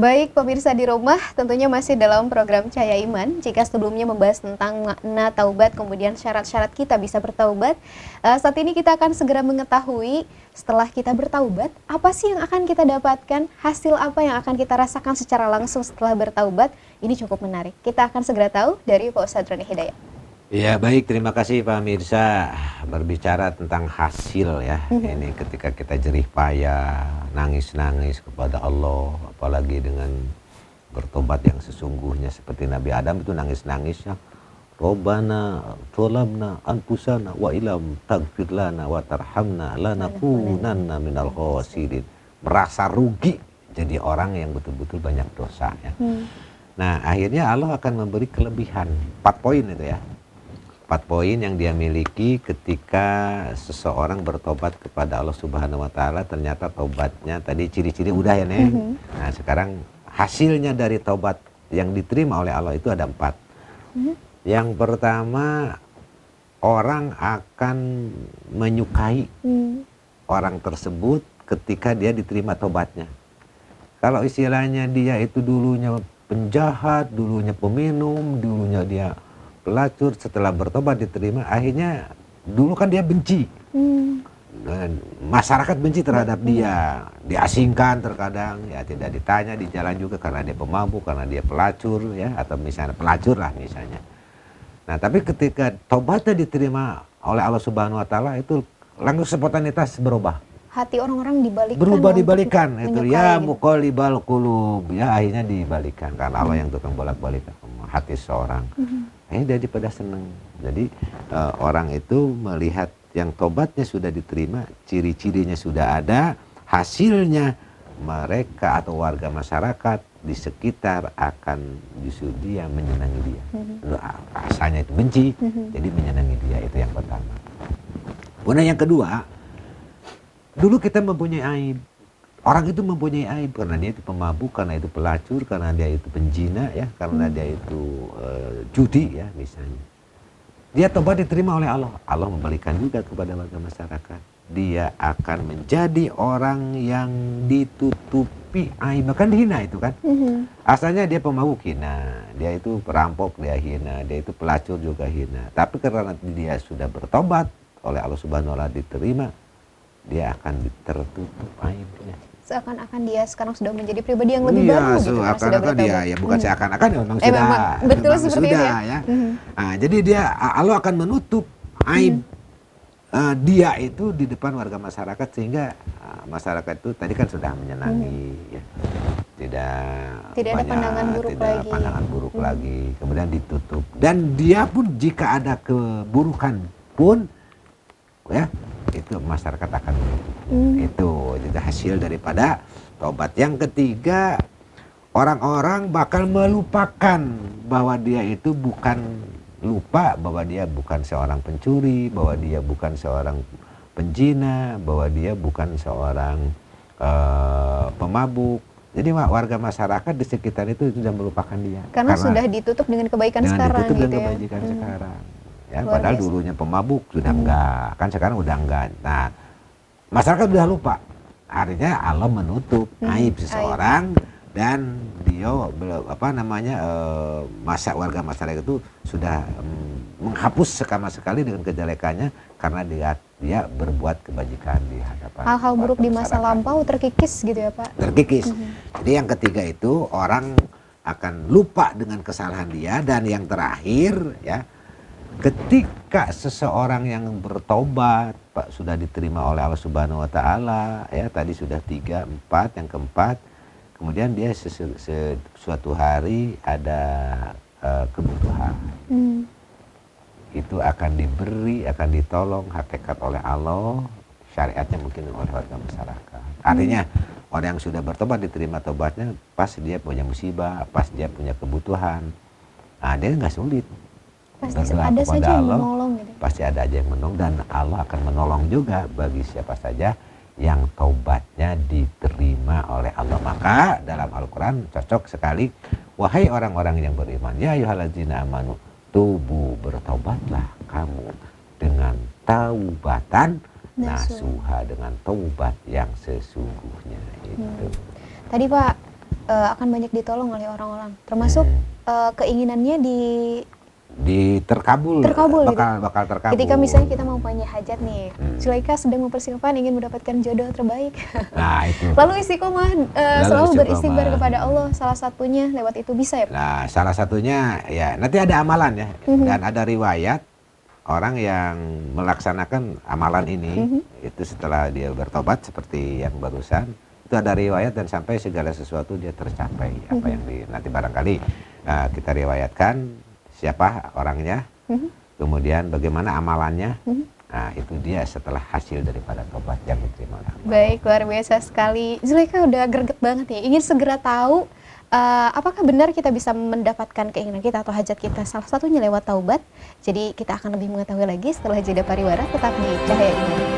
Baik pemirsa di rumah, tentunya masih dalam program Cahaya Iman. Jika sebelumnya membahas tentang makna taubat, kemudian syarat-syarat kita bisa bertaubat, saat ini kita akan segera mengetahui setelah kita bertaubat, apa sih yang akan kita dapatkan, hasil apa yang akan kita rasakan secara langsung setelah bertaubat. Ini cukup menarik. Kita akan segera tahu dari Pak Ustadz Roni Hidayat. Ya baik, terima kasih Pak Mirsa. Berbicara tentang hasil ya, ini ketika kita jerih payah, nangis-nangis kepada Allah, apalagi dengan bertobat yang sesungguhnya seperti Nabi Adam itu nangis-nangis ya. Robbana tolamna anfusana wa ilam tagfir lana wa tarhamna lanakunanna minal khasirin. Merasa rugi jadi orang yang betul-betul banyak dosa ya. Nah akhirnya Allah akan memberi kelebihan 4 poin itu ya. 4 poin yang dia miliki ketika seseorang bertobat kepada Allah Subhanahu wa taala. Ternyata tobatnya tadi ciri-ciri udah ya nih. Nah, sekarang hasilnya dari tobat yang diterima oleh Allah itu ada 4. Yang pertama, orang akan menyukai orang tersebut ketika dia diterima tobatnya. Kalau istilahnya dia itu dulunya penjahat, dulunya peminum, dulunya dia pelacur, setelah bertobat diterima, akhirnya dulu kan dia benci. Masyarakat benci terhadap dia, diasingkan terkadang, ya tidak ditanya di jalan juga karena dia pemabuk, karena dia pelacur ya, atau misalnya pelacur lah misalnya. Nah tapi ketika tobatnya diterima oleh Allah Subhanahu wa taala itu langsung spontanitas berubah. Hati orang-orang dibalikkan. Berubah dibalikan itu ya, gitu. muqallibal qulub ya, akhirnya dibalikan karena Allah yang tukang bolak-balik hati seorang. Akhirnya daripada senang. Jadi orang itu melihat yang tobatnya sudah diterima, ciri-cirinya sudah ada, hasilnya mereka atau warga masyarakat di sekitar akan justru dia menyenangi dia. Rasanya itu benci, jadi menyenangi dia, itu yang pertama. Kemudian yang kedua, dulu kita mempunyai aib. Orang itu mempunyai aib karena dia itu pemabuk, karena itu pelacur, karena dia itu penjina ya, karena dia itu judi ya misalnya. Dia tobat diterima oleh Allah. Allah memberikan juga kepada warga masyarakat. Dia akan menjadi orang yang ditutupi aib, bahkan dihina itu kan. Asalnya dia pemabuk hina, dia itu perampok dia hina, dia itu pelacur juga hina. Tapi karena dia sudah bertobat oleh Allah Subhanahu wa taala diterima, dia akan tertutup aibnya. Seakan-akan dia sekarang sudah menjadi pribadi yang lebih baru gitu. Seakan-akan dia ya, bukan seakan-akan ya, memang sudah. Memang betul memang seperti sudah, itu ya. Nah, jadi dia Allah akan menutup aib dia itu di depan warga masyarakat sehingga masyarakat itu tadi kan sudah menyenangi ya. Tidak ada pandangan buruk lagi. Pandangan buruk lagi. Kemudian ditutup. Dan dia pun jika ada keburukan pun ya itu masyarakat akan itu jadi hasil daripada tobat. Yang ketiga, orang-orang bakal melupakan bahwa dia itu bukan lupa bahwa dia bukan seorang pencuri, bahwa dia bukan seorang penjina, bahwa dia bukan seorang pemabuk. Jadi warga masyarakat di sekitar itu sudah melupakan dia karena sudah ditutup dengan kebaikan sekarang ditutup gitu dengan ya. kebaikan sekarang. Ya, Luar padahal biasa. dulunya pemabuk sudah enggak, kan sekarang udah enggak. Nah, masyarakat sudah lupa. Artinya Allah menutup aib seseorang dan dia warga masyarakat itu sudah menghapus sama sekali dengan kejelekannya karena dia berbuat kebajikan di hadapan Hal-hal buruk di masa lampau terkikis gitu ya Pak. Terkikis. Jadi yang ketiga itu orang akan lupa dengan kesalahan dia. Dan yang terakhir ya, ketika seseorang yang bertobat Pak sudah diterima oleh Allah Subhanahu wa taala ya, tadi sudah 3, 4, yang keempat kemudian dia suatu hari ada kebutuhan. Itu akan diberi, akan ditolong hakikat oleh Allah, syariatnya mungkin oleh warga masyarakat. Artinya orang yang sudah bertobat diterima tobatnya pas dia punya musibah, pas dia punya kebutuhan. Nah, dia nggak sulit. Pasti ada saja yang menolong gitu. Pasti ada aja yang menolong dan Allah akan menolong juga bagi siapa saja yang taubatnya diterima oleh Allah. Maka dalam Al-Quran cocok sekali, wahai orang-orang yang beriman, ya ayyuhalladzina amanu, tubu, bertaubatlah kamu dengan taubatan nasuha, dengan taubat yang sesungguhnya itu. Tadi Pak akan banyak ditolong oleh orang-orang. Termasuk keinginannya terkabul, terkabul gitu. bakal terkabul. Ketika misalnya kita mau punya hajat nih, Zulaika sedang mempersiapkan ingin mendapatkan jodoh terbaik. Nah itu. Lalu istiqomah selalu beristighfar kepada Allah, salah satunya lewat itu bisa ya Pak? Nah salah satunya ya nanti ada amalan ya, dan ada riwayat orang yang melaksanakan amalan ini itu setelah dia bertobat seperti yang barusan, itu ada riwayat dan sampai segala sesuatu dia tercapai apa yang nanti barangkali kita riwayatkan siapa orangnya, kemudian bagaimana amalannya. Nah itu dia setelah hasil daripada tobat yang diterima oleh Allah. Baik, luar biasa sekali. Zulaika udah greget banget nih, ingin segera tahu apakah benar kita bisa mendapatkan keinginan kita atau hajat kita, salah satunya lewat taubat. Jadi kita akan lebih mengetahui lagi setelah jeda pariwara, tetap di Cahaya Iman.